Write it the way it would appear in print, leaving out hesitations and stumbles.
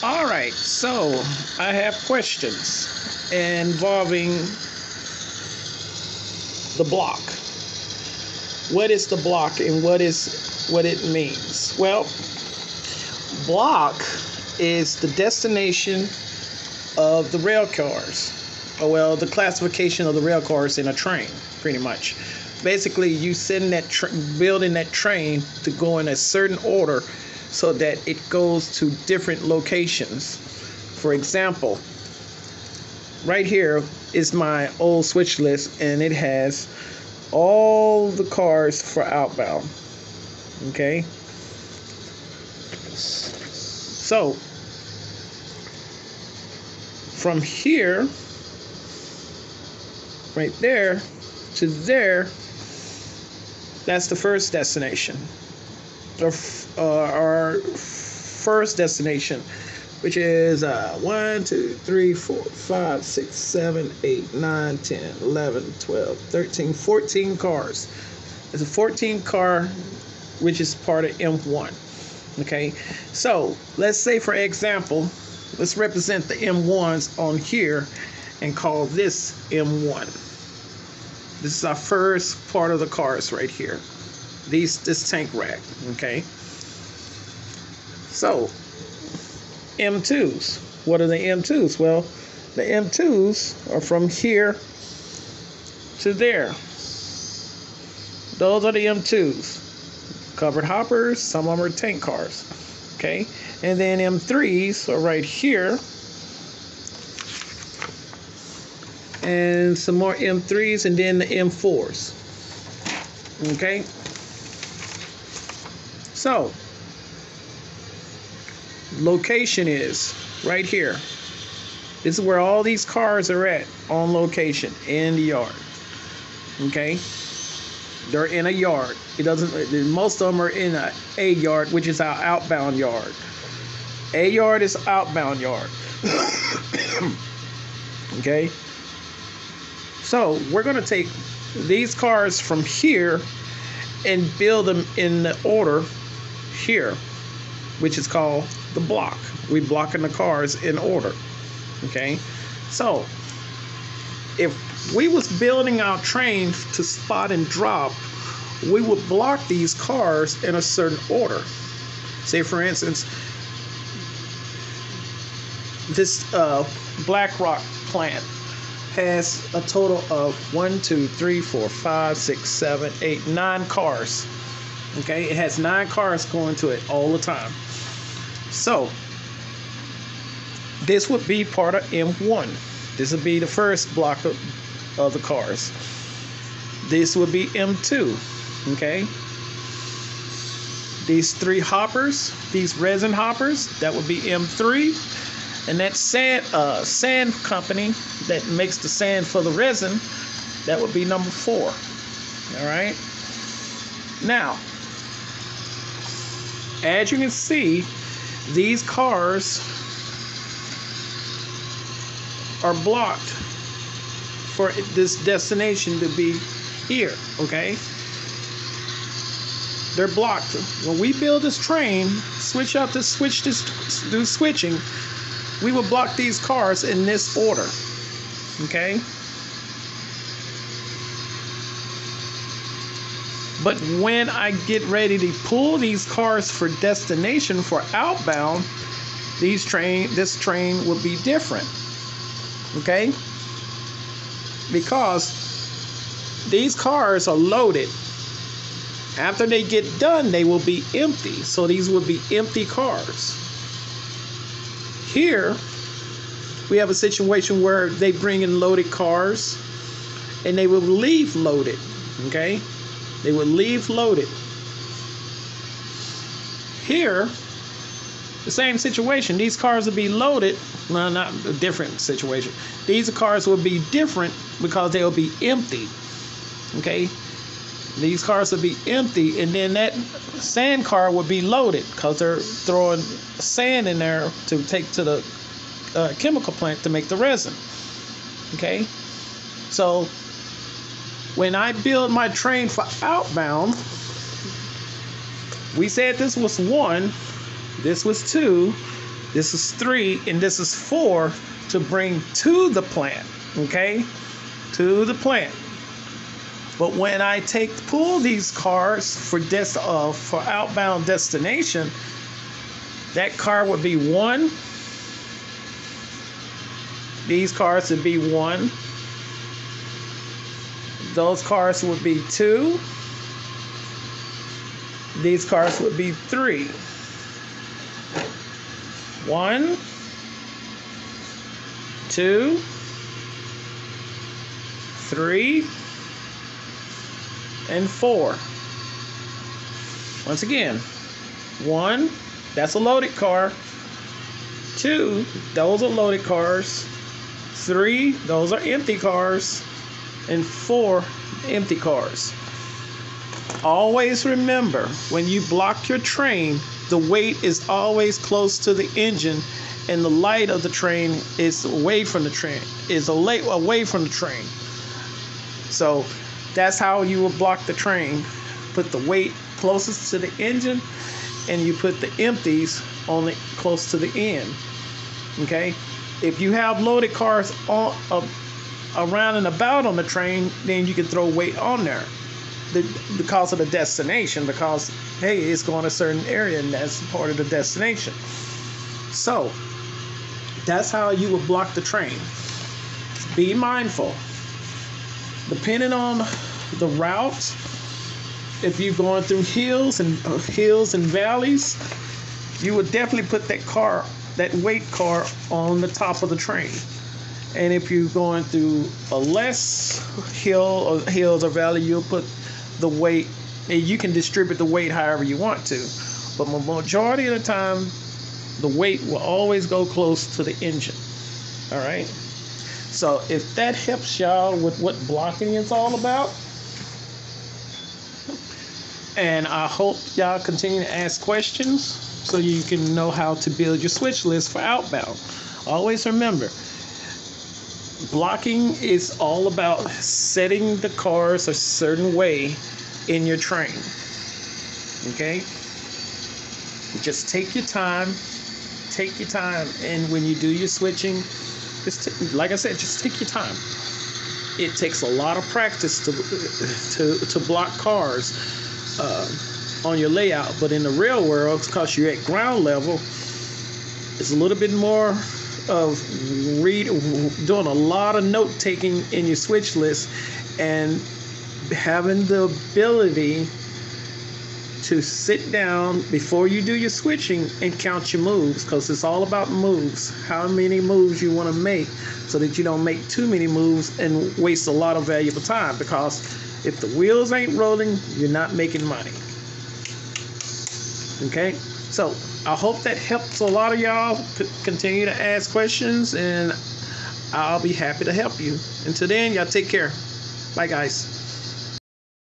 All right, so I have questions involving the block. What is the block and what it means? Well, block is the destination of the rail cars. Or well, the classification of the rail cars in a train, pretty much. Basically, you send that building that train to go in a certain order so that it goes to different locations. For example, right here is my old switch list, and it has all the cars for outbound. Okay, so from here, right there to there, that's the first destination. Our first destination, which is 1, 2, 3, 4, 5, 6, 7, 8, 9, 10, 11, 12, 13, 14 cars. It's a 14 car, which is part of M1. Okay, so let's say, for example, let's represent the M1s on here and call this M1. This is our first part of the cars right here. This tank rack, okay? So, M2s. What are the M2s? Well, the M2s are from here to there. Those are the M2s. Covered hoppers, some of them are tank cars, okay? And then M3s are right here. And some more M3s, and then the M4s, okay? So, location is right here. This is where all these cars are at, on location in the yard. Okay, they're in a yard. It doesn't. Most of them are in a yard, which is our outbound yard. A yard is outbound yard. Okay. So we're gonna take these cars from here and build them in the order here, which is called the block. We blocking the cars in order. Okay, so if we was building our train to spot and drop, we would block these cars in a certain order. Say, for instance, this BlackRock plant has a total of 1, 2, 3, 4, 5, 6, 7, 8, 9 cars. Okay, it has 9 cars going to it all the time. So this would be part of M1. This would be the first block of the cars. This would be M2. Okay, these 3 hoppers, these resin hoppers, that would be M3. And that sand company that makes the sand for the resin, that would be number 4. All right. Now, as you can see, these cars are blocked for this destination to be here. Okay. They're blocked. When we build this train, do switching, we will block these cars in this order. Okay? But when I get ready to pull these cars for destination for outbound, this train will be different. Okay? Because these cars are loaded. After they get done, they will be empty. So these will be empty cars. Here, we have a situation where they bring in loaded cars and they will leave loaded. Okay? They will leave loaded. Here, the same situation. These cars will be loaded. Well, not a different situation. These cars will be different because they will be empty. Okay? These cars will be empty, and then that sand car will be loaded because they're throwing sand in there to take to the chemical plant to make the resin. Okay? So when I build my train for outbound, we said this was 1, this was 2, This is 3, and this is 4 to bring to the plant, okay? To the plant. But when I pull these cars for outbound destination, that car would be 1. These cars would be 1. Those cars would be 2. These cars would be 3. 1, 2, 3, and 4. Once again, 1, that's a loaded car. 2, those are loaded cars. 3, those are empty cars. And 4, empty cars. Always remember, when you block your train, the weight is always close to the engine, and the light of the train is away from the train. Away from the train. So that's how you will block the train. Put the weight closest to the engine, and you put the empties only close to the end. Okay. If you have loaded cars around and about on the train, then you can throw weight on there. Because of the destination, because hey, it's going to a certain area and that's part of the destination. So that's how you will block the train. Be mindful. Depending on the route, if you're going through hills and valleys, you would definitely put that weight car on the top of the train. And if you're going through a less hills or valley, you'll put the weight, and you can distribute the weight however you want to. But the majority of the time, the weight will always go close to the engine. All right. So if that helps y'all with what blocking is all about, and I hope y'all continue to ask questions so you can know how to build your switch list for outbound. Always remember, blocking is all about setting the cars a certain way in your train. Okay? Just take your time. Take your time. And when you do your switching, like I said, just take your time. It takes a lot of practice to block cars on your layout. But in the real world, because you're at ground level, it's a little bit more of doing a lot of note taking in your switch list and having the ability to sit down before you do your switching and count your moves, because it's all about moves. How many moves you want to make so that you don't make too many moves and waste a lot of valuable time, because if the wheels ain't rolling, you're not making money. Okay? So I hope that helps a lot of y'all. Continue to ask questions, and I'll be happy to help you. Until then, y'all take care. Bye, guys.